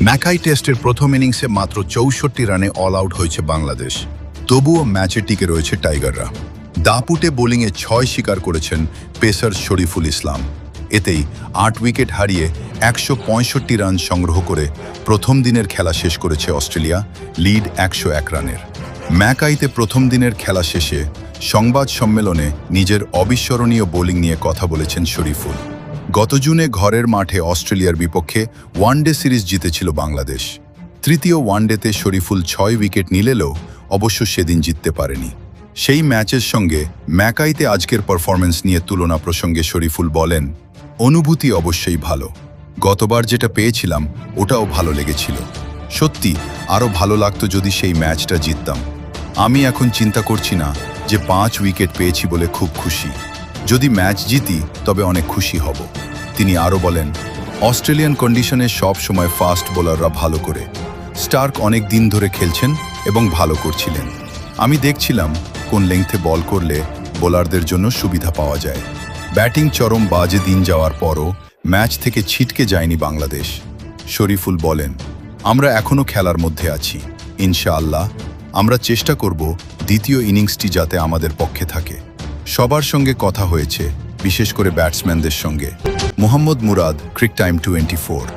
Mackay টেস্টের প্রথম ইনিংসে মাত্র ৬৪ রানে অল আউট হয়েছে বাংলাদেশ। তবুও ম্যাচে টিকে রয়েছে টাইগাররা। দাপুটে বোলিংয়ে ৬ শিকার করেছেন পেসার শরীফুল ইসলাম। এতেই ৮ উইকেট হারিয়ে ১৬৫ রান সংগ্রহ করে প্রথম দিনের খেলা শেষ করেছে অস্ট্রেলিয়া, লিড ১০১ রানের। ম্যাকাইতে প্রথম দিনের খেলা শেষে সংবাদ সম্মেলনে নিজের অবিস্মরণীয় বোলিং নিয়ে কথা বলেছেন শরীফুল। গত জুনে ঘরের মাঠে অস্ট্রেলিয়ার বিপক্ষে ওয়ানডে সিরিজ জিতেছিল বাংলাদেশ। তৃতীয় ওয়ানডেতে শরীফুল ৬ উইকেট নিলেও অবশ্য সেদিন জিততে পারেনি। সেই ম্যাচের সঙ্গে ম্যাকাইতে আজকের পারফরম্যান্স নিয়ে তুলনা প্রসঙ্গে শরীফুল বলেন, অনুভূতি অবশ্যই ভালো। গতবার যেটা পেয়েছিলাম ওটাও ভালো লেগেছিল। সত্যি আরও ভালো লাগতো যদি সেই ম্যাচটা জিততাম। আমি এখন চিন্তা করছি না যে ৫ উইকেট পেয়েছি বলে খুব খুশি। যদি ম্যাচ জিতি তবে অনেক খুশি হব। তিনি আরও বলেন, অস্ট্রেলিয়ান কন্ডিশনে সব সময় ফাস্ট বোলাররা ভালো করে। স্টার্ক অনেক দিন ধরে খেলছেন এবং ভালো করছিলেন। আমি দেখছিলাম কোন লেংথে বল করলে বোলারদের জন্য সুবিধা পাওয়া যায়। ব্যাটিং চরম বাজে দিন যাওয়ার পরও ম্যাচ থেকে ছিটকে যায়নি বাংলাদেশ। শরীফুল বলেন, আমরা এখনও খেলার মধ্যে আছি। ইনশাআল্লাহ আমরা চেষ্টা করব দ্বিতীয় ইনিংসটি যাতে আমাদের পক্ষে থাকে। সবার সঙ্গে কথা হয়েছে, বিশেষ করে ব্যাটসম্যানদের সঙ্গে। মোহাম্মদ মুরাদ, ক্রিক টাইম 24।